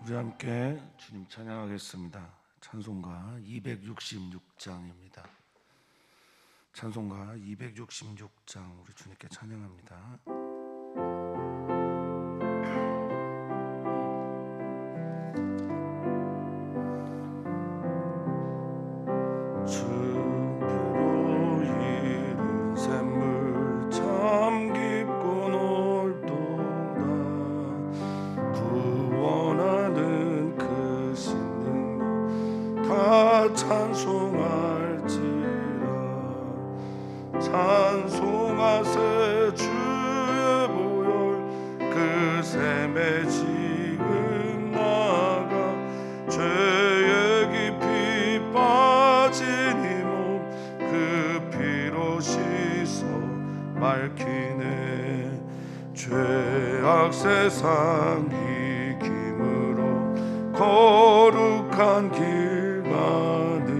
우리 함께 주님 찬양하겠습니다. 찬송가 266장입니다. 찬송가 266장 우리 주님께 찬양합니다. 주로 이룬 샘물 참 깊고 넓도다. 구원하는 크신 능력 다 찬송할지라. 찬송하세 주의 보혈 그 샘에 지금 나가. 죄의 깊이 빠진 이 몸 그 피로 씻어 맑히네. 죄악 세상 이김으로 거룩한 길 가는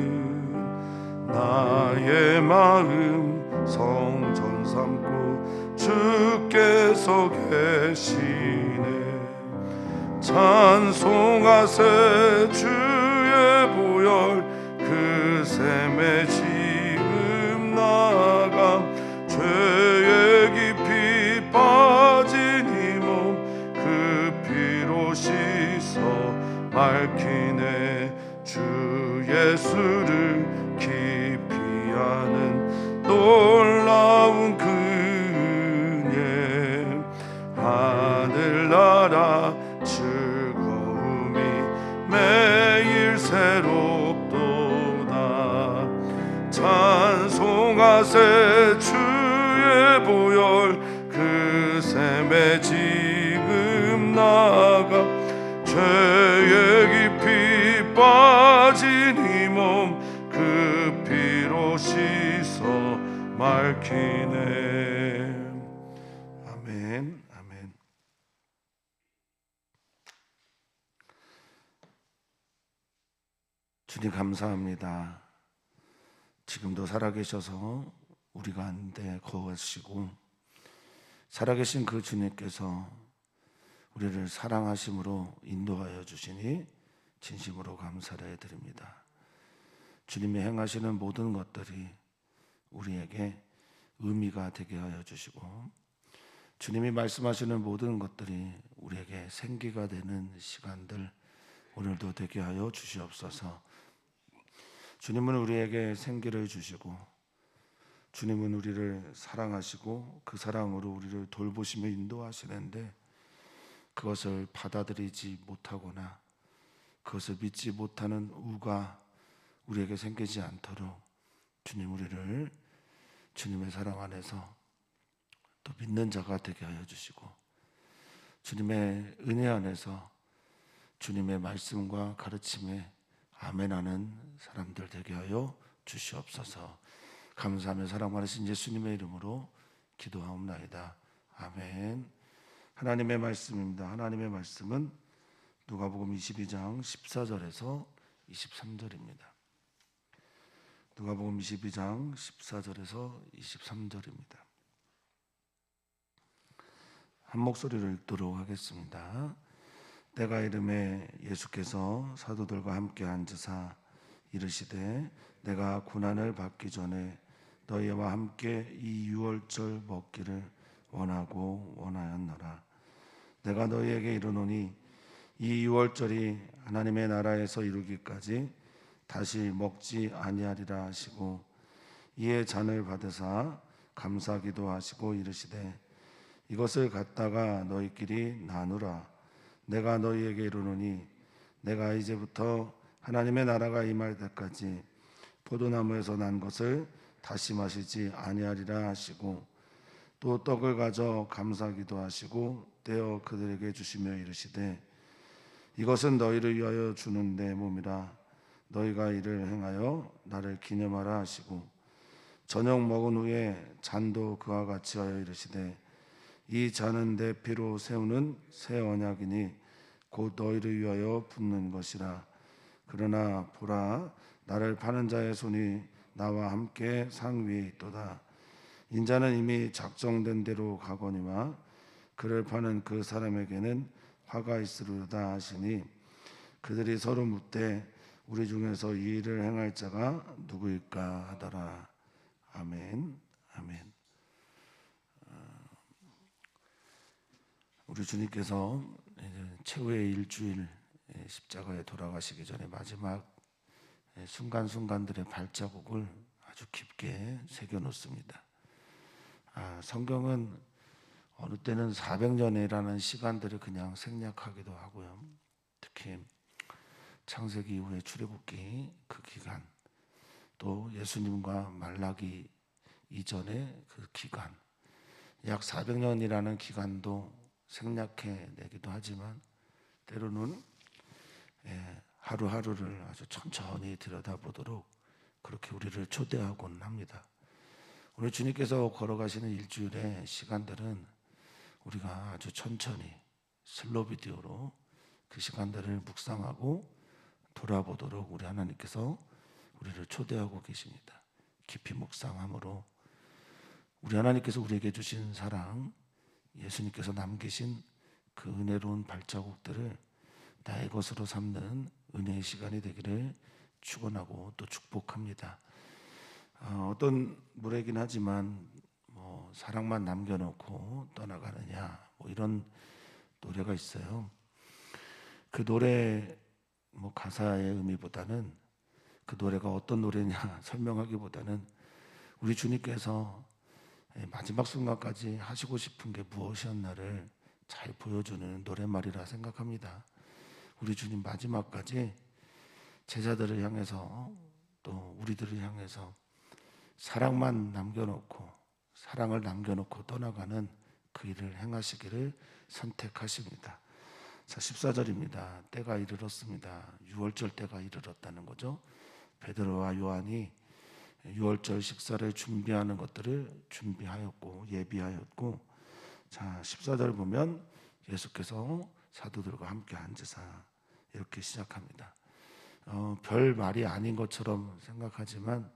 나의 마음 성전 삼고 주께서 계시네. 찬송하세 주의 보혈 그 샘에 지금 나가. 죄의 깊이 빠진 이 몸 그 피로 씻어 밝히네. 주 예수를 깊이 아는 놀라운 그네. 하늘나라 즐거움이 매일 새롭도다. 찬송하세 주의 보혈 그 샘에 지금 나가. 죄의 깊이 빠진 이 몸 그 피로 씻어 맑히네. 아멘. 아멘. 주님 감사합니다. 지금도 살아계셔서 우리 가운데 거하시고 살아계신 그 주님께서 우리를 사랑하심으로 인도하여 주시니 진심으로 감사를 해드립니다. 주님이 행하시는 모든 것들이 우리에게 의미가 되게 하여 주시고 주님이 말씀하시는 모든 것들이 우리에게 생기가 되는 시간들 오늘도 되게 하여 주시옵소서. 주님은 우리에게 생기를 주시고 주님은 우리를 사랑하시고 그 사랑으로 우리를 돌보시며 인도하시는데 그것을 받아들이지 못하거나 그것을 믿지 못하는 우가 우리에게 생기지 않도록 주님 우리를 주님의 사랑 안에서 또 믿는 자가 되게 하여 주시고 주님의 은혜 안에서 주님의 말씀과 가르침에 아멘하는 사람들 되게 하여 주시옵소서. 감사하며 사랑 많으신 예수님의 이름으로 기도하옵나이다. 아멘. 하나님의 말씀입니다. 하나님의 말씀은 누가복음 22장 14절에서 23절입니다. 누가복음 22장 14절에서 23절입니다. 한 목소리로 읽도록 하겠습니다. 때가 이름에 예수께서 사도들과 함께 앉으사 이르시되 내가 고난을 받기 전에 너희와 함께 이 유월절 먹기를 원하고 원하였노라. 내가 너희에게 이르노니 이 유월절이 하나님의 나라에서 이루기까지 다시 먹지 아니하리라 하시고 이에 잔을 받으사 감사기도 하시고 이르시되 이것을 갖다가 너희끼리 나누라. 내가 너희에게 이르노니 내가 이제부터 하나님의 나라가 임할 때까지 포도나무에서 난 것을 다시 마시지 아니하리라 하시고 또 떡을 가져 감사기도 하시고 떼어 그들에게 주시며 이르시되 이것은 너희를 위하여 주는 내 몸이라. 너희가 이를 행하여 나를 기념하라 하시고 저녁 먹은 후에 잔도 그와 같이 하여 이르시되 이 잔은 내 피로 세우는 새 언약이니 곧 너희를 위하여 붓는 것이라. 그러나 보라 나를 파는 자의 손이 나와 함께 상 위에 있도다. 인자는 이미 작정된 대로 가거니와 그를 파는 그 사람에게는 화가 있으리로다 하시니 그들이 서로 묻되 우리 중에서 이 일을 행할 자가 누구일까 하더라. 아멘. 아멘. 우리 주님께서 이제 최후의 일주일 십자가에 돌아가시기 전에 마지막 순간순간들의 발자국을 아주 깊게 새겨놓습니다. 성경은 어느 때는 400년이라는 시간들을 그냥 생략하기도 하고요. 특히 창세기 이후의 출애굽기 그 기간, 또 예수님과 말라기 이전의 그 기간, 약 400년이라는 기간도 생략해 내기도 하지만 때로는 하루하루를 아주 천천히 들여다보도록 그렇게 우리를 초대하곤 합니다. 오늘 주님께서 걸어가시는 일주일의 시간들은 우리가 아주 천천히 슬로 비디오로 그 시간들을 묵상하고 돌아보도록 우리 하나님께서 우리를 초대하고 계십니다. 깊이 묵상함으로 우리 하나님께서 우리에게 주신 사랑, 예수님께서 남기신 그 은혜로운 발자국들을 나의 것으로 삼는 은혜의 시간이 되기를 축원하고 또 축복합니다. 어떤 노래긴 하지만 사랑만 남겨놓고 떠나가느냐 이런 노래가 있어요. 그 노래 가사의 의미보다는 그 노래가 어떤 노래냐 설명하기보다는 우리 주님께서 마지막 순간까지 하시고 싶은 게 무엇이었나를 잘 보여주는 노랫말이라 생각합니다. 우리 주님 마지막까지 제자들을 향해서 또 우리들을 향해서 사랑만 남겨놓고 사랑을 남겨놓고 떠나가는 그 일을 행하시기를 선택하십니다. 자, 14절입니다. 때가 이르렀습니다. 유월절 때가 이르렀다는 거죠. 베드로와 요한이 유월절 식사를 준비하는 것들을 준비하였고 예비하였고, 자 14절 보면 예수께서 사도들과 함께 앉으사 이렇게 시작합니다. 별 말이 아닌 것처럼 생각하지만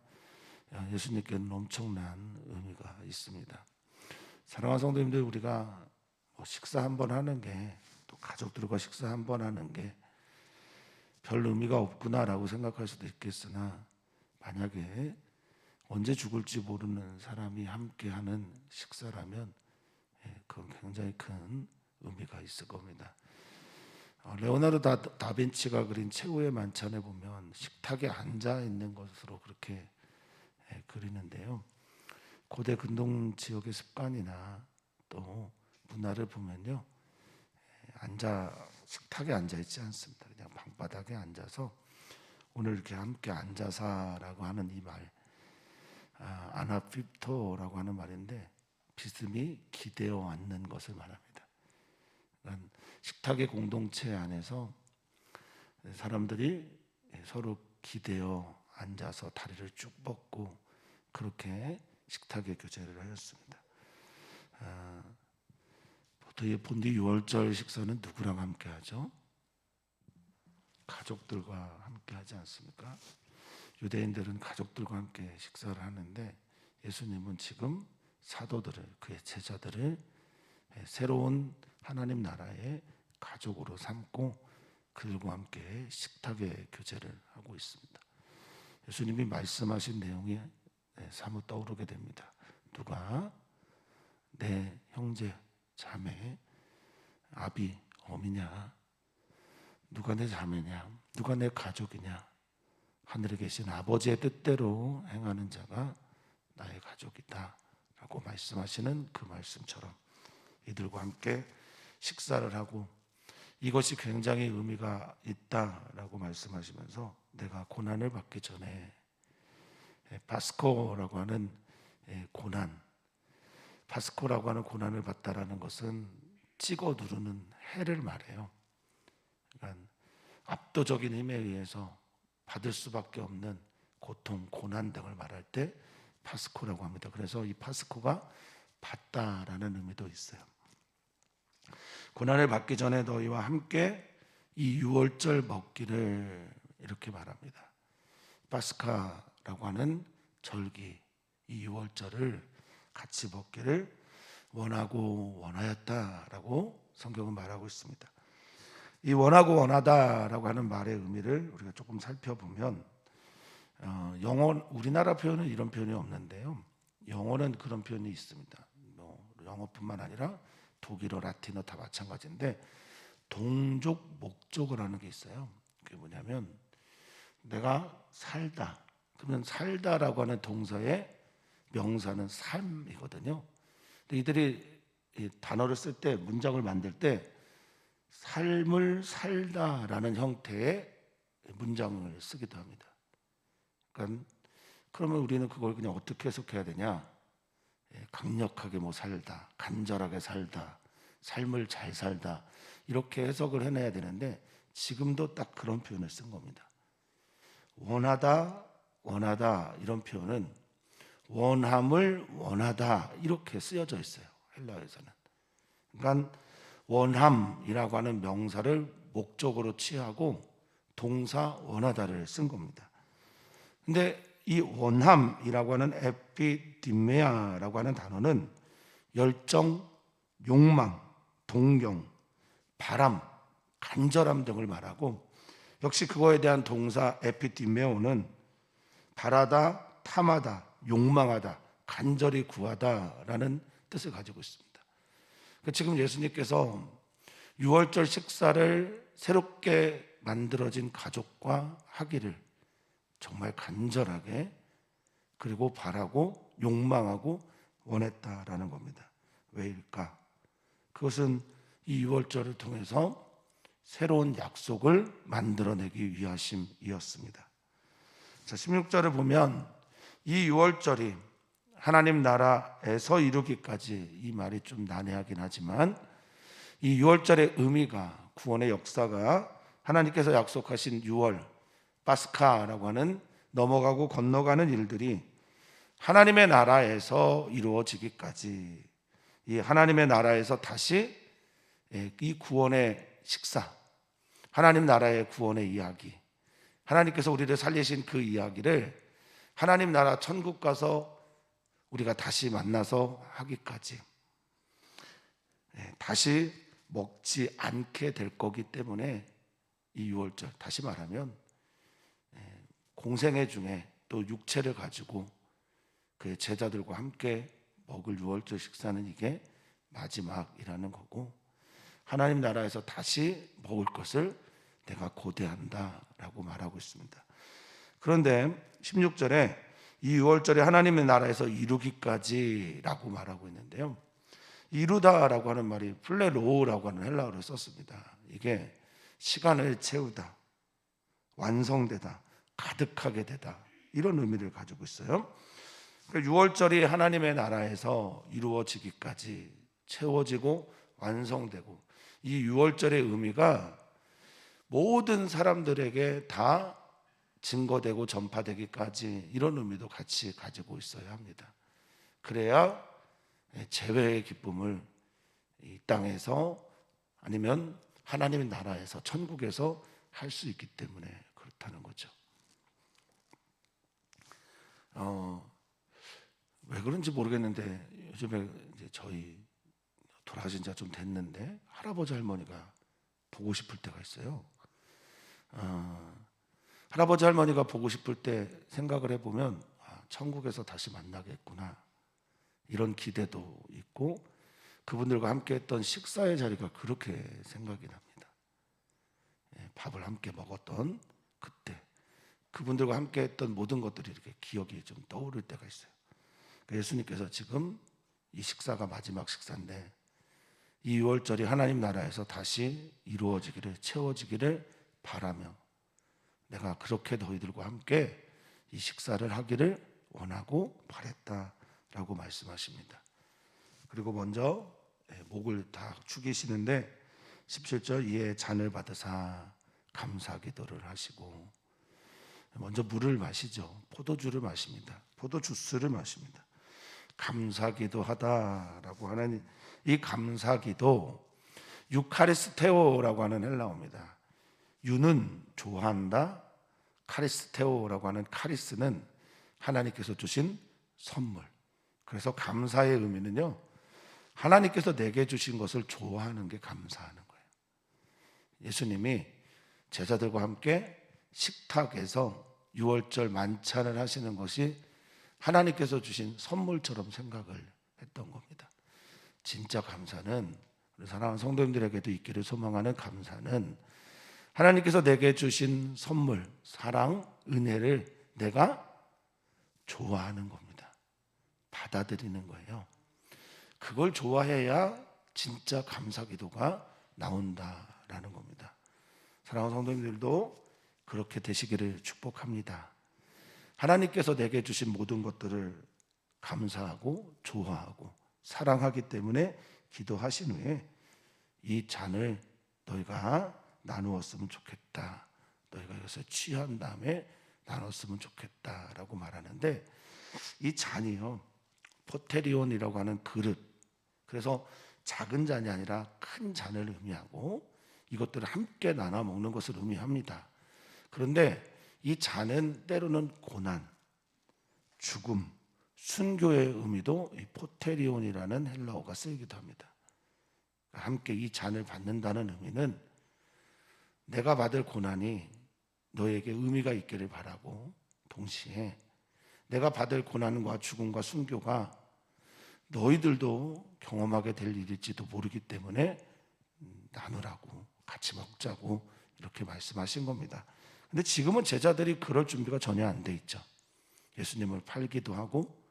예수님께는 엄청난 의미가 있습니다. 사랑하는 성도님들, 우리가 식사 한번 하는 게, 또 가족들과 식사 한번 하는 게 별 의미가 없구나라고 생각할 수도 있겠으나, 만약에 언제 죽을지 모르는 사람이 함께하는 식사라면 그건 굉장히 큰 의미가 있을 겁니다. 레오나르도 다빈치가 그린 최후의 만찬에 보면 식탁에 앉아 있는 것으로 그렇게 그리는데요. 고대 근동 지역의 습관이나 또 문화를 보면요, 식탁에 앉아 있지 않습니다. 그냥 방바닥에 앉아서, 오늘 이렇게 함께 앉아사라고 하는 이 말, 아나피토라고 하는 말인데 비스듬히 기대어 앉는 것을 말합니다. 그러니까 식탁의 공동체 안에서 사람들이 서로 기대어 앉아서 다리를 쭉 뻗고 그렇게 식탁의 교제를 하였습니다. 보통 본디 6월절 식사는 누구랑 함께 하죠? 가족들과 함께 하지 않습니까? 유대인들은 가족들과 함께 식사를 하는데 예수님은 지금 사도들을, 그의 제자들을 새로운 하나님 나라의 가족으로 삼고 그들과 함께 식탁의 교제를 하고 있습니다. 예수님이 말씀하신 내용이 사뭇 떠오르게 됩니다. 누가 내 형제, 자매, 아비, 어미냐? 누가 내 자매냐? 누가 내 가족이냐? 하늘에 계신 아버지의 뜻대로 행하는 자가 나의 가족이다 라고 말씀하시는 그 말씀처럼 이들과 함께 식사를 하고, 이것이 굉장히 의미가 있다라고 말씀하시면서 내가 고난을 받기 전에 파스코라고 하는 고난, 파스코라고 하는 고난을 받다라는 것은 찍어 누르는 해를 말해요. 그러니까 압도적인 힘에 의해서 받을 수밖에 없는 고통, 고난 등을 말할 때 파스코라고 합니다. 그래서 이 파스코가 받다라는 의미도 있어요. 고난을 받기 전에 너희와 함께 이 유월절 먹기를 이렇게 말합니다. 파스카라고 하는 절기, 이 유월절을 같이 먹기를 원하고 원하였다라고 성경은 말하고 있습니다. 이 원하고 원하다라고 하는 말의 의미를 우리가 조금 살펴보면 영어 우리나라 표현은 이런 표현이 없는데요. 영어는 그런 표현이 있습니다. 영어뿐만 아니라 독일어, 라틴어 다 마찬가지인데 동족 목적어라는 게 있어요. 그게 뭐냐면 내가 살다. 그러면 살다라고 하는 동사의 명사는 삶이거든요. 근데 이들이 이 단어를 쓸 때 문장을 만들 때 삶을 살다라는 형태의 문장을 쓰기도 합니다. 그러니까 그러면 우리는 그걸 그냥 어떻게 해석해야 되냐? 강력하게 뭐 살다, 간절하게 살다, 삶을 잘 살다 이렇게 해석을 해내야 되는데 지금도 딱 그런 표현을 쓴 겁니다. 원하다, 원하다 이런 표현은 원함을 원하다 이렇게 쓰여져 있어요. 헬라어에서는. 그러니까 원함이라고 하는 명사를 목적으로 취하고 동사 원하다를 쓴 겁니다. 근데 이 원함이라고 하는 에피디메아라고 하는 단어는 열정, 욕망, 동경, 바람, 간절함 등을 말하고 역시 그거에 대한 동사 에피디메오는 바라다, 탐하다, 욕망하다, 간절히 구하다라는 뜻을 가지고 있습니다. 지금 예수님께서 유월절 식사를 새롭게 만들어진 가족과 하기를 정말 간절하게 그리고 바라고 욕망하고 원했다라는 겁니다. 왜일까? 그것은 이 유월절을 통해서 새로운 약속을 만들어내기 위하심이었습니다. 자, 16절을 보면 이 유월절이 하나님 나라에서 이루기까지 이 말이 좀 난해하긴 하지만 이 유월절의 의미가 구원의 역사가 하나님께서 약속하신 유월 파스카라고 하는 넘어가고 건너가는 일들이 하나님의 나라에서 이루어지기까지 이 하나님의 나라에서 다시 이 구원의 식사 하나님 나라의 구원의 이야기 하나님께서 우리를 살리신 그 이야기를 하나님 나라 천국 가서 우리가 다시 만나서 하기까지 다시 먹지 않게 될 거기 때문에 이 유월절 다시 말하면 공생애 중에 또 육체를 가지고 그의 제자들과 함께 먹을 유월절 식사는 이게 마지막이라는 거고 하나님 나라에서 다시 먹을 것을 내가 고대한다라고 말하고 있습니다. 그런데 16절에 이 유월절이 하나님의 나라에서 이루기까지라고 말하고 있는데요. 이루다라고 하는 말이 플레로우라고 하는 헬라어를 썼습니다. 이게 시간을 채우다, 완성되다, 가득하게 되다 이런 의미를 가지고 있어요. 유월절이 하나님의 나라에서 이루어지기까지 채워지고 완성되고 이 유월절의 의미가 모든 사람들에게 다 증거되고 전파되기까지 이런 의미도 같이 가지고 있어야 합니다. 그래야 재회의 기쁨을 이 땅에서 아니면 하나님의 나라에서 천국에서 할 수 있기 때문에 그렇다는 거죠. 왜 그런지 모르겠는데 요즘에 이제 저희 돌아가신 지가 좀 됐는데 할아버지 할머니가 보고 싶을 때가 있어요. 할아버지 할머니가 보고 싶을 때 생각을 해보면 천국에서 다시 만나겠구나 이런 기대도 있고 그분들과 함께 했던 식사의 자리가 그렇게 생각이 납니다. 밥을 함께 먹었던 그때 그분들과 함께 했던 모든 것들이 이렇게 기억이 좀 떠오를 때가 있어요. 예수님께서 지금 이 식사가 마지막 식사인데 이 유월절이 하나님 나라에서 다시 이루어지기를 채워지기를 바라며 내가 그렇게 너희들과 함께 이 식사를 하기를 원하고 바랬다라고 말씀하십니다. 그리고 먼저 목을 다 축이시는데 17절 이에 잔을 받으사 감사 기도를 하시고 먼저 물을 마시죠. 포도주를 마십니다. 포도주스를 마십니다. 감사기도 하다라고 하는 이 감사기도 유카리스테오라고 하는 헬라어입니다. 유는 좋아한다. 카리스테오라고 하는 카리스는 하나님께서 주신 선물. 그래서 감사의 의미는요. 하나님께서 내게 주신 것을 좋아하는 게 감사하는 거예요. 예수님이 제자들과 함께 식탁에서 유월절 만찬을 하시는 것이 하나님께서 주신 선물처럼 생각을 했던 겁니다. 진짜 감사는, 우리 사랑하는 성도님들에게도 있기를 소망하는 감사는 하나님께서 내게 주신 선물, 사랑, 은혜를 내가 좋아하는 겁니다. 받아들이는 거예요. 그걸 좋아해야 진짜 감사 기도가 나온다라는 겁니다. 사랑하는 성도님들도 그렇게 되시기를 축복합니다. 하나님께서 내게 주신 모든 것들을 감사하고 좋아하고 사랑하기 때문에 기도하신 후에 이 잔을 너희가 나누었으면 좋겠다, 너희가 여기서 취한 다음에 나눴으면 좋겠다라고 말하는데, 이 잔이요 포테리온이라고 하는 그릇, 그래서 작은 잔이 아니라 큰 잔을 의미하고 이것들을 함께 나눠 먹는 것을 의미합니다. 그런데 이 잔은 때로는 고난, 죽음, 순교의 의미도 이 포테리온이라는 헬라어가 쓰이기도 합니다. 함께 이 잔을 받는다는 의미는 내가 받을 고난이 너에게 의미가 있기를 바라고, 동시에 내가 받을 고난과 죽음과 순교가 너희들도 경험하게 될 일일지도 모르기 때문에 나누라고, 같이 먹자고 이렇게 말씀하신 겁니다. 근데 지금은 제자들이 그럴 준비가 전혀 안 돼 있죠. 예수님을 팔기도 하고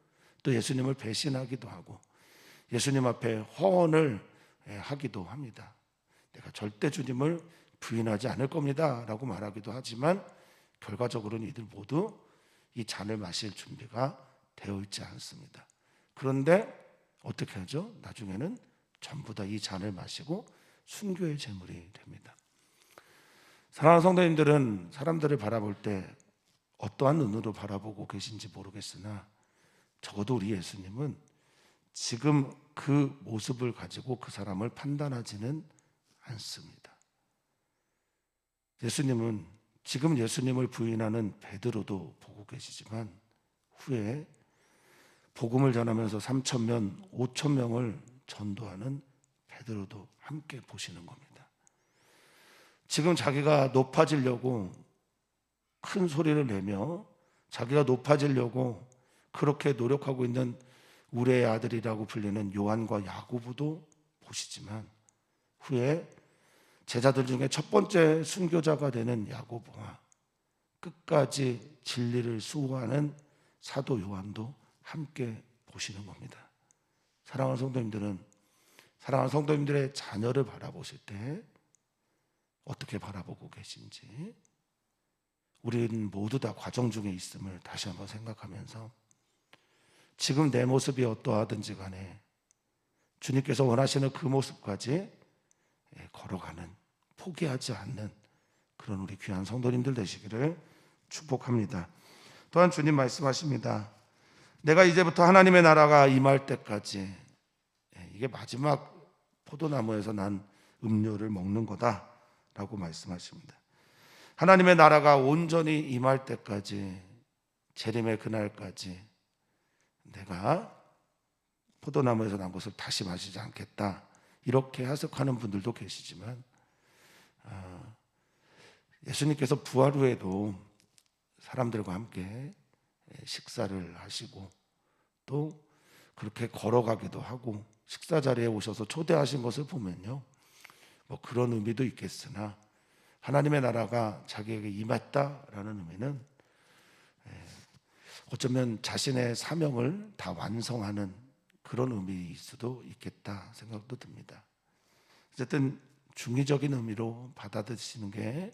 또 예수님을 배신하기도 하고 예수님 앞에 허언을 하기도 합니다. 내가 절대 주님을 부인하지 않을 겁니다 라고 말하기도 하지만 결과적으로는 이들 모두 이 잔을 마실 준비가 되어 있지 않습니다. 그런데 어떻게 하죠? 나중에는 전부 다 이 잔을 마시고 순교의 제물이 됩니다. 사랑하는 성도님들은 사람들을 바라볼 때 어떠한 눈으로 바라보고 계신지 모르겠으나 적어도 우리 예수님은 지금 그 모습을 가지고 그 사람을 판단하지는 않습니다. 예수님은 지금 예수님을 부인하는 베드로도 보고 계시지만 후에 복음을 전하면서 3,000명, 5,000명을 전도하는 베드로도 함께 보시는 겁니다. 지금 자기가 높아지려고 큰 소리를 내며 자기가 높아지려고 그렇게 노력하고 있는 우레의 아들이라고 불리는 요한과 야고보도 보시지만 후에 제자들 중에 첫 번째 순교자가 되는 야고보와 끝까지 진리를 수호하는 사도 요한도 함께 보시는 겁니다. 사랑하는 성도님들은 사랑하는 성도님들의 자녀를 바라보실 때 어떻게 바라보고 계신지, 우리는 모두 다 과정 중에 있음을 다시 한번 생각하면서 지금 내 모습이 어떠하든지 간에 주님께서 원하시는 그 모습까지 걸어가는, 포기하지 않는 그런 우리 귀한 성도님들 되시기를 축복합니다. 또한 주님 말씀하십니다. 내가 이제부터 하나님의 나라가 임할 때까지, 이게 마지막 포도나무에서 난 음료를 먹는 거다라고 말씀하십니다. 하나님의 나라가 온전히 임할 때까지, 재림의 그날까지 내가 포도나무에서 난 것을 다시 마시지 않겠다, 이렇게 해석하는 분들도 계시지만 예수님께서 부활 후에도 사람들과 함께 식사를 하시고 또 그렇게 걸어가기도 하고 식사 자리에 오셔서 초대하신 것을 보면요, 뭐 그런 의미도 있겠으나 하나님의 나라가 자기에게 임했다라는 의미는 어쩌면 자신의 사명을 다 완성하는 그런 의미일 수도 있겠다 생각도 듭니다. 어쨌든 중의적인 의미로 받아들이시는 게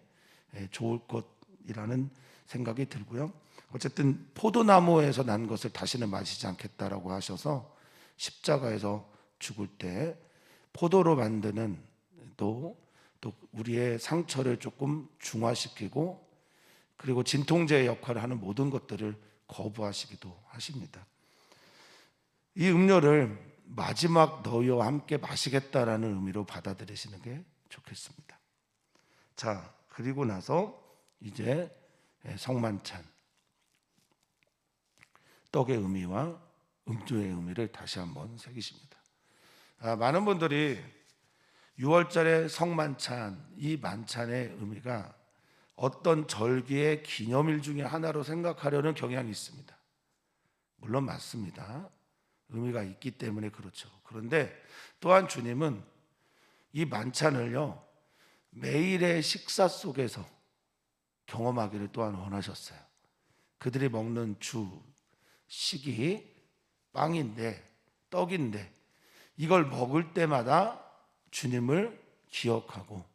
좋을 것이라는 생각이 들고요. 어쨌든 포도나무에서 난 것을 다시는 마시지 않겠다라고 하셔서 십자가에서 죽을 때 포도로 만드는 또 우리의 상처를 조금 중화시키고 그리고 진통제의 역할을 하는 모든 것들을 거부하시기도 하십니다. 이 음료를 마지막 너희와 함께 마시겠다라는 의미로 받아들이시는 게 좋겠습니다. 자, 그리고 나서 이제 성만찬, 떡의 의미와 음료의 의미를 다시 한번 새기십니다. 많은 분들이 6월절의 성만찬, 이 만찬의 의미가 어떤 절기의 기념일 중에 하나로 생각하려는 경향이 있습니다. 물론 맞습니다. 의미가 있기 때문에 그렇죠. 그런데 또한 주님은 이 만찬을요, 매일의 식사 속에서 경험하기를 또한 원하셨어요. 그들이 먹는 식이 빵인데, 떡인데, 이걸 먹을 때마다 주님을 기억하고,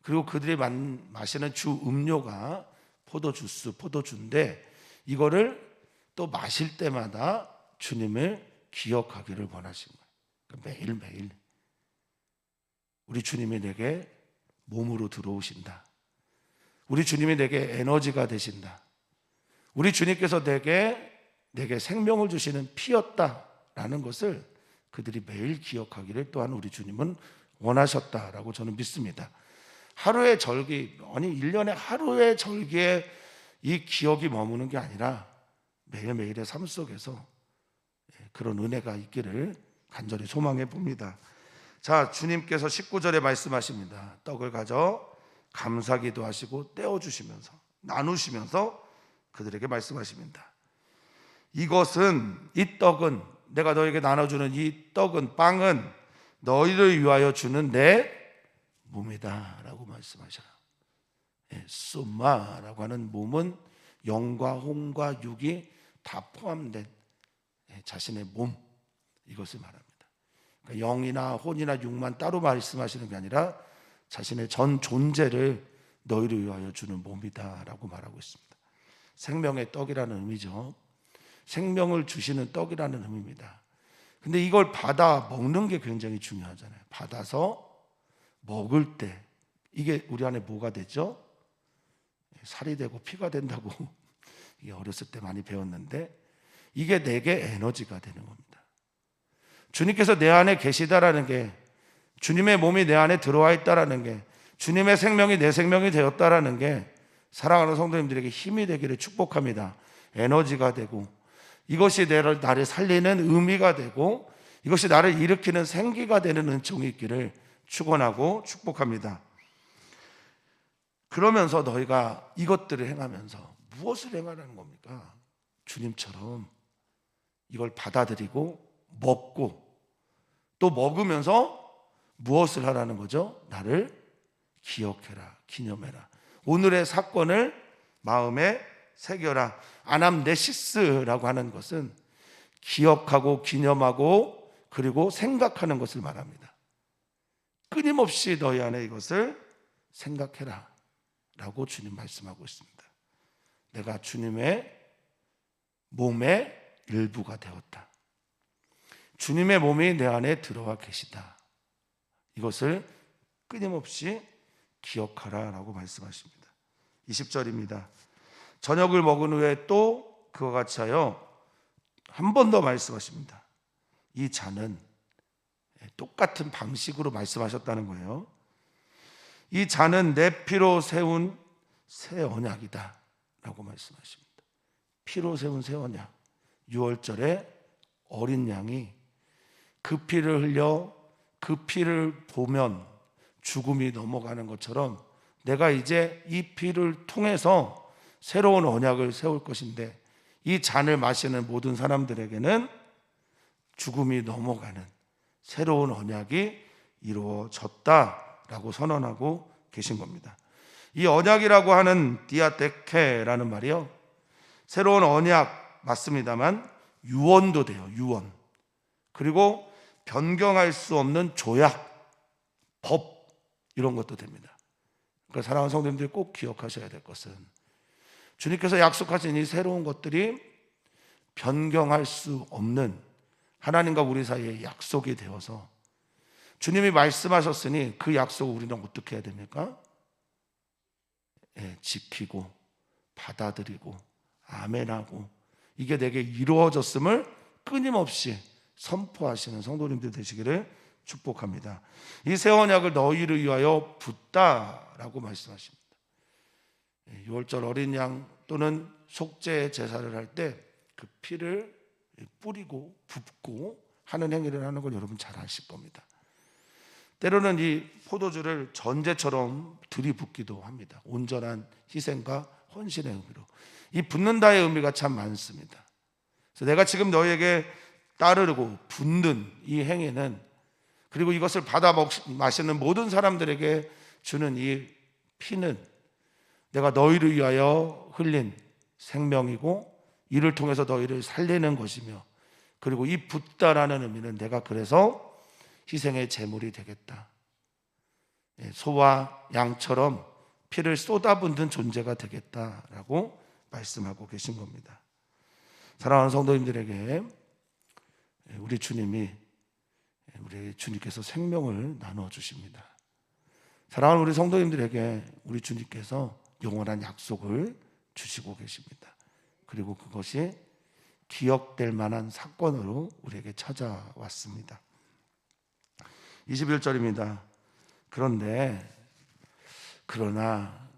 그리고 그들이 마시는 주 음료가 포도주인데, 이거를 또 마실 때마다 주님을 기억하기를 원하신 거예요. 그러니까 매일매일 우리 주님이 내게 몸으로 들어오신다. 우리 주님이 내게 에너지가 되신다. 우리 주님께서 내게 생명을 주시는 피였다라는 것을 그들이 매일 기억하기를 또한 우리 주님은 원하셨다라고 저는 믿습니다. 하루의 절기, 아니 1년에 하루의 절기에 이 기억이 머무는 게 아니라 매일매일의 삶 속에서 그런 은혜가 있기를 간절히 소망해 봅니다. 자, 주님께서 19절에 말씀하십니다. 떡을 가져 감사기도 하시고 떼어주시면서 나누시면서 그들에게 말씀하십니다. 이 떡은, 내가 너에게 나눠주는 이 떡은, 빵은 너희를 위하여 주는 내 몸이다 라고 말씀하셔요. 소마라고 하는 몸은 영과 혼과 육이 다 포함된 자신의 몸, 이것을 말합니다. 그러니까 영이나 혼이나 육만 따로 말씀하시는 게 아니라 자신의 전 존재를 너희를 위하여 주는 몸이다 라고 말하고 있습니다. 생명의 떡이라는 의미죠. 생명을 주시는 떡이라는 의미입니다. 근데 이걸 받아 먹는 게 굉장히 중요하잖아요. 받아서 먹을 때 이게 우리 안에 뭐가 되죠? 살이 되고 피가 된다고 이게 어렸을 때 많이 배웠는데, 이게 내게 에너지가 되는 겁니다. 주님께서 내 안에 계시다라는 게, 주님의 몸이 내 안에 들어와 있다라는 게, 주님의 생명이 내 생명이 되었다라는 게 사랑하는 성도님들에게 힘이 되기를 축복합니다. 에너지가 되고, 이것이 나를 살리는 의미가 되고, 이것이 나를 일으키는 생기가 되는 은총이 있기를 축원하고 축복합니다. 그러면서 너희가 이것들을 행하면서 무엇을 행하라는 겁니까? 주님처럼 이걸 받아들이고 먹고 또 먹으면서 무엇을 하라는 거죠? 나를 기억해라, 기념해라. 오늘의 사건을 마음에 새겨라. 아남네시스라고 하는 것은 기억하고 기념하고 그리고 생각하는 것을 말합니다. 끊임없이 너희 안에 이것을 생각해라 라고 주님 말씀하고 있습니다. 내가 주님의 몸의 일부가 되었다. 주님의 몸이 내 안에 들어와 계시다. 이것을 끊임없이 기억하라 라고 말씀하십니다. 20절입니다. 저녁을 먹은 후에 또 그와 같이 하여 한 번 더 말씀하십니다. 이 잔은, 똑같은 방식으로 말씀하셨다는 거예요. 이 잔은 내 피로 세운 새 언약이다 라고 말씀하십니다. 피로 세운 새 언약. 6월절에 어린 양이 그 피를 흘려 그 피를 보면 죽음이 넘어가는 것처럼 내가 이제 이 피를 통해서 새로운 언약을 세울 것인데, 이 잔을 마시는 모든 사람들에게는 죽음이 넘어가는 새로운 언약이 이루어졌다라고 선언하고 계신 겁니다. 이 언약이라고 하는 디아테케라는 말이요, 새로운 언약 맞습니다만 유언도 돼요. 유언. 그리고 변경할 수 없는 조약, 법, 이런 것도 됩니다. 그러니까 사랑하는 성도님들이 꼭 기억하셔야 될 것은, 주님께서 약속하신 이 새로운 것들이 변경할 수 없는 하나님과 우리 사이에 약속이 되어서, 주님이 말씀하셨으니 그 약속을 우리는 어떻게 해야 됩니까? 지키고 받아들이고 아멘하고, 이게 내게 이루어졌음을 끊임없이 선포하시는 성도님들 되시기를 축복합니다. 이 새 언약을 너희를 위하여 붓다라고 말씀하십니다. 6월절 어린 양 또는 속죄 제사를 할 때 그 피를 뿌리고 붓고 하는 행위를 하는 걸 여러분 잘 아실 겁니다. 때로는 이 포도주를 전제처럼 들이붓기도 합니다. 온전한 희생과 헌신의 의미로. 이 붓는다의 의미가 참 많습니다. 그래서 내가 지금 너에게 따르고 붓는 이 행위는, 그리고 이것을 받아 마시는 모든 사람들에게 주는 이 피는 내가 너희를 위하여 흘린 생명이고 이를 통해서 너희를 살리는 것이며, 그리고 이 붓다라는 의미는 내가 그래서 희생의 제물이 되겠다. 소와 양처럼 피를 쏟아붓는 존재가 되겠다라고 말씀하고 계신 겁니다. 사랑하는 성도님들에게 우리 주님께서 생명을 나누어 주십니다. 사랑하는 우리 성도님들에게 우리 주님께서 영원한 약속을 주시고 계십니다. 그리고 그것이 기억될 만한 사건으로 우리에게 찾아왔습니다. 21절입니다. 그러나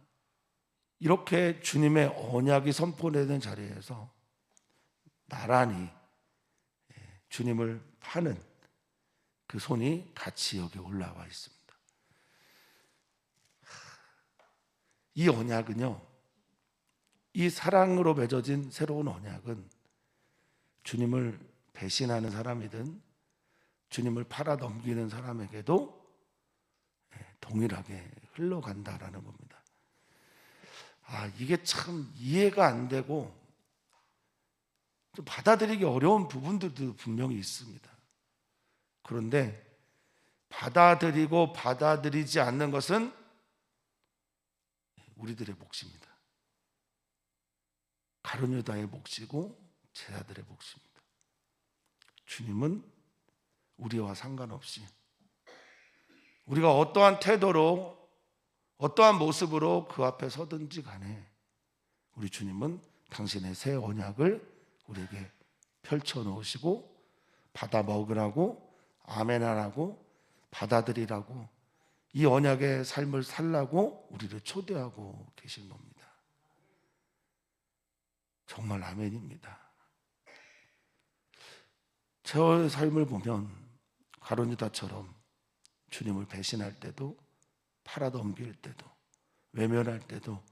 이렇게 주님의 언약이 선포되는 자리에서 나란히 주님을 파는 그 손이 같이 여기 올라와 있습니다. 이 언약은요, 이 사랑으로 맺어진 새로운 언약은 주님을 배신하는 사람이든 주님을 팔아 넘기는 사람에게도 동일하게 흘러간다라는 겁니다. 이게 참 이해가 안 되고 좀 받아들이기 어려운 부분들도 분명히 있습니다. 그런데 받아들이고 받아들이지 않는 것은 우리들의 몫입니다. 가룟 유다의 몫이고 제자들의 몫입니다. 주님은 우리와 상관없이 우리가 어떠한 태도로 어떠한 모습으로 그 앞에 서든지 간에 우리 주님은 당신의 새 언약을 우리에게 펼쳐 놓으시고 받아 먹으라고, 아멘하라고, 받아들이라고, 이 언약의 삶을 살라고 우리를 초대하고 계신 겁니다. 정말 아멘입니다. 제 삶을 보면 가룟 유다처럼 주님을 배신할 때도, 팔아 넘길 때도, 외면할 때도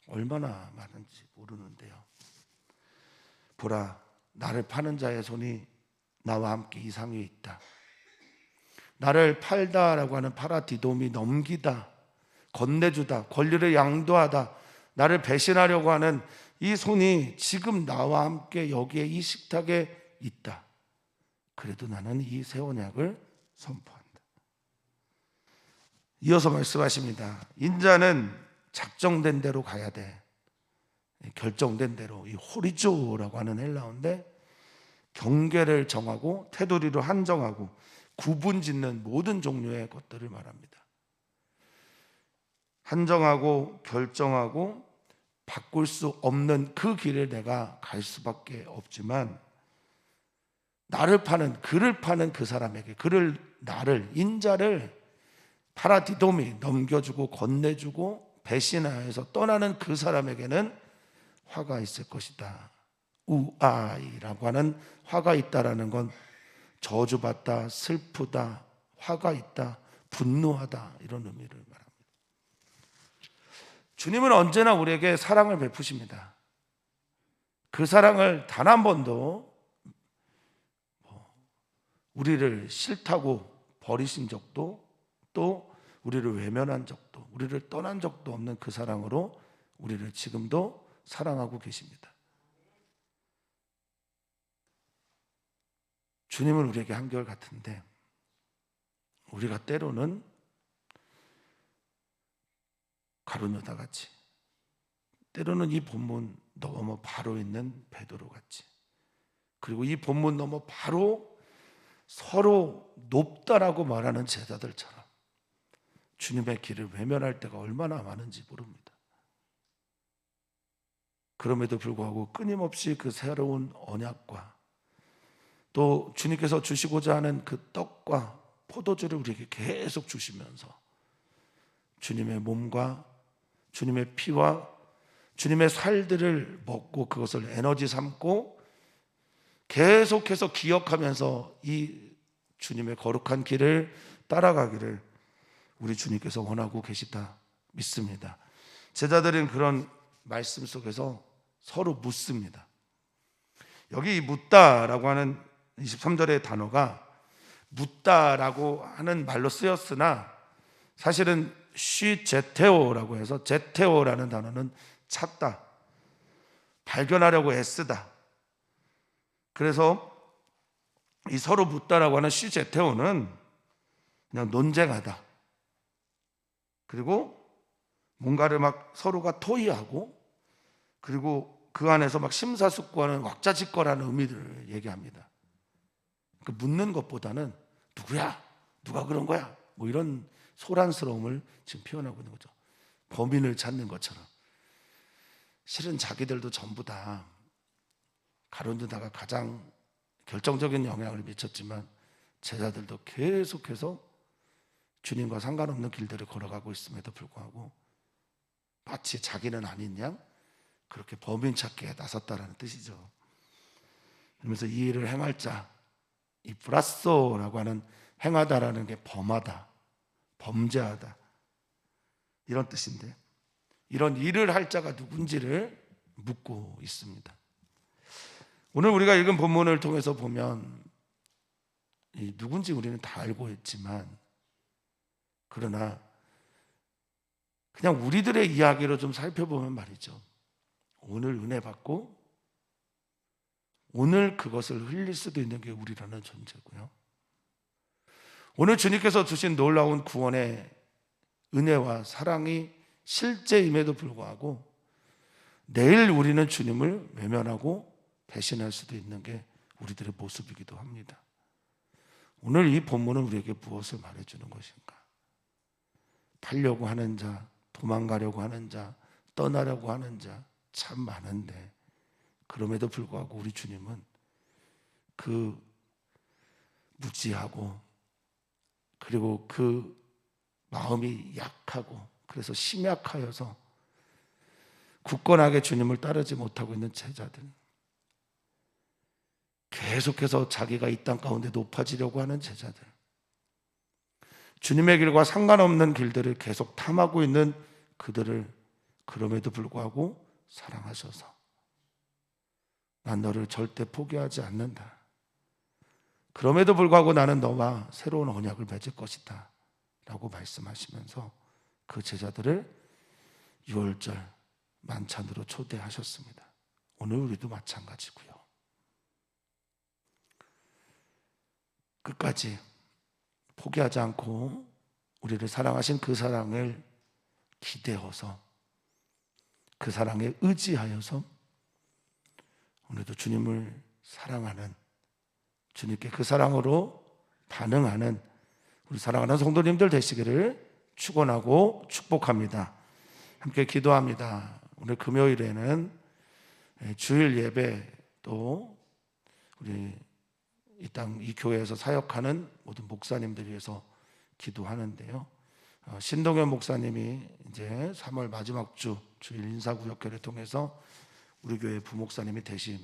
얼마나 많은지 모르는데요. 보라, 나를 파는 자의 손이 나와 함께 이 상에 있다. 나를 팔다라고 하는 파라디돔이 넘기다, 건네주다, 권리를 양도하다, 나를 배신하려고 하는 이 손이 지금 나와 함께 여기에 이 식탁에 있다. 그래도 나는 이 새 언약을 선포한다. 이어서 말씀하십니다. 인자는 작정된 대로 가야 돼. 결정된 대로, 이 호리조라고 하는 헬라어인데 경계를 정하고 테두리를 한정하고 구분 짓는 모든 종류의 것들을 말합니다. 한정하고 결정하고 바꿀 수 없는 그 길을 내가 갈 수밖에 없지만, 나를 파는, 그를 파는 그 사람에게, 나를, 인자를 파라디돔이 넘겨주고 건네주고 배신하여서 떠나는 그 사람에게는 화가 있을 것이다. 우아이라고 하는 화가 있다라는 건 저주받다, 슬프다, 화가 있다, 분노하다, 이런 의미를 말합니다. 주님은 언제나 우리에게 사랑을 베푸십니다. 그 사랑을 단 한 번도 우리를 싫다고 버리신 적도, 또 우리를 외면한 적도, 우리를 떠난 적도 없는 그 사랑으로 우리를 지금도 사랑하고 계십니다. 주님은 우리에게 한결같은데 우리가 때로는 가룟 유다 같이, 때로는 이 본문 너무 바로 있는 베드로 같이, 그리고 이 본문 너무 바로 서로 높다라고 말하는 제자들처럼 주님의 길을 외면할 때가 얼마나 많은지 모릅니다. 그럼에도 불구하고 끊임없이 그 새로운 언약과 또 주님께서 주시고자 하는 그 떡과 포도주를 우리에게 계속 주시면서 주님의 몸과 주님의 피와 주님의 살들을 먹고 그것을 에너지 삼고 계속해서 기억하면서 이 주님의 거룩한 길을 따라가기를 우리 주님께서 원하고 계시다 믿습니다. 제자들은 그런 말씀 속에서 서로 묻습니다. 여기 묻다라고 하는 23절의 단어가 묻다라고 하는 말로 쓰였으나 사실은 쉬제테오라고 해서 제테오라는 단어는 찾다, 발견하려고 애쓰다. 그래서 이 서로 묻다라고 하는 쉬제테오는 그냥 논쟁하다, 그리고 뭔가를 막 서로가 토의하고, 그리고 그 안에서 막 심사숙고하는 왁자지껄하는 의미들을 얘기합니다. 그 묻는 것보다는 누구야? 누가 그런 거야? 뭐 이런 소란스러움을 지금 표현하고 있는 거죠. 범인을 찾는 것처럼. 실은 자기들도 전부 다 가룟유다가 가장 결정적인 영향을 미쳤지만 제자들도 계속해서 주님과 상관없는 길들을 걸어가고 있음에도 불구하고 마치 자기는 아닌 양 그렇게 범인 찾기에 나섰다라는 뜻이죠. 그러면서 이 일을 행할 자, 이 브라소라고 하는 행하다라는 게 범하다, 범죄하다 이런 뜻인데, 이런 일을 할 자가 누군지를 묻고 있습니다. 오늘 우리가 읽은 본문을 통해서 보면 누군지 우리는 다 알고 있지만, 그러나 그냥 우리들의 이야기로 좀 살펴보면 말이죠, 오늘 은혜 받고 오늘 그것을 흘릴 수도 있는 게 우리라는 존재고요, 오늘 주님께서 주신 놀라운 구원의 은혜와 사랑이 실제임에도 불구하고 내일 우리는 주님을 외면하고 배신할 수도 있는 게 우리들의 모습이기도 합니다. 오늘 이 본문은 우리에게 무엇을 말해주는 것인가? 팔려고 하는 자, 도망가려고 하는 자, 떠나려고 하는 자 참 많은데, 그럼에도 불구하고 우리 주님은 그 무지하고, 그리고 그 마음이 약하고 그래서 심약하여서 굳건하게 주님을 따르지 못하고 있는 제자들, 계속해서 자기가 이 땅 가운데 높아지려고 하는 제자들, 주님의 길과 상관없는 길들을 계속 탐하고 있는 그들을 그럼에도 불구하고 사랑하셔서 난 너를 절대 포기하지 않는다, 그럼에도 불구하고 나는 너와 새로운 언약을 맺을 것이다 라고 말씀하시면서 그 제자들을 유월절 만찬으로 초대하셨습니다. 오늘 우리도 마찬가지고요. 끝까지 포기하지 않고 우리를 사랑하신 그 사랑을 기대어서, 그 사랑에 의지하여서 오늘도 주님을 사랑하는, 주님께 그 사랑으로 반응하는 우리 사랑하는 성도님들 되시기를 축원하고 축복합니다. 함께 기도합니다. 오늘 금요일에는 주일 예배, 또 우리 이 교회에서 사역하는 모든 목사님들 위해서 기도하는데요, 신동현 목사님이 이제 3월 마지막 주 주일 인사구역회를 통해서 우리 교회 부목사님이 되신,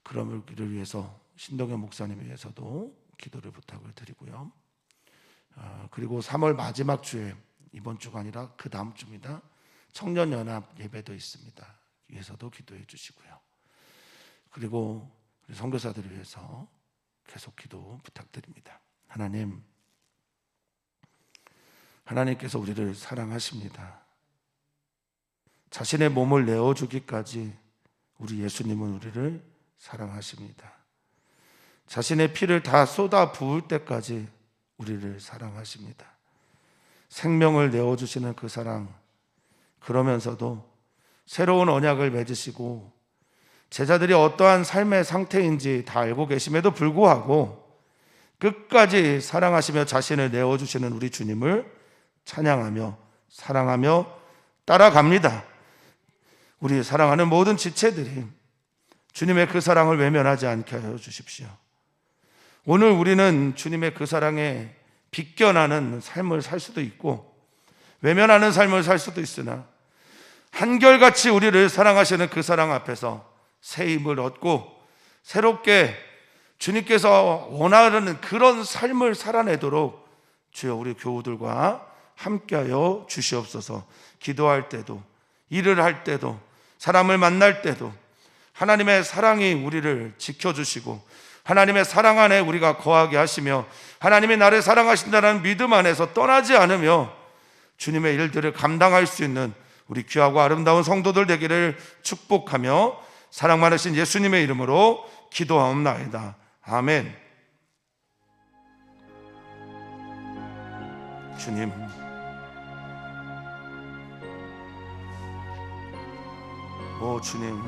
그러기를 위해서 신동현 목사님을 위해서도 기도를 부탁을 드리고요. 그리고 3월 마지막 주에, 이번 주가 아니라 그 다음 주입니다, 청년연합 예배도 있습니다. 위해서도 기도해 주시고요. 그리고 우리 선교사들을 위해서 계속 기도 부탁드립니다. 하나님께서 우리를 사랑하십니다. 자신의 몸을 내어주기까지 우리 예수님은 우리를 사랑하십니다. 자신의 피를 다 쏟아 부을 때까지 우리를 사랑하십니다. 생명을 내어주시는 그 사랑, 그러면서도 새로운 언약을 맺으시고 제자들이 어떠한 삶의 상태인지 다 알고 계심에도 불구하고 끝까지 사랑하시며 자신을 내어주시는 우리 주님을 찬양하며 사랑하며 따라갑니다. 우리 사랑하는 모든 지체들이 주님의 그 사랑을 외면하지 않게 하여 주십시오. 오늘 우리는 주님의 그 사랑에 비껴나는 삶을 살 수도 있고 외면하는 삶을 살 수도 있으나, 한결같이 우리를 사랑하시는 그 사랑 앞에서 새 힘을 얻고 새롭게 주님께서 원하는 그런 삶을 살아내도록 주여 우리 교우들과 함께하여 주시옵소서. 기도할 때도, 일을 할 때도, 사람을 만날 때도 하나님의 사랑이 우리를 지켜주시고 하나님의 사랑 안에 우리가 거하게 하시며 하나님이 나를 사랑하신다는 믿음 안에서 떠나지 않으며 주님의 일들을 감당할 수 있는 우리 귀하고 아름다운 성도들 되기를 축복하며 사랑 많으신 예수님의 이름으로 기도하옵나이다. 아멘. 주님, 오 주님,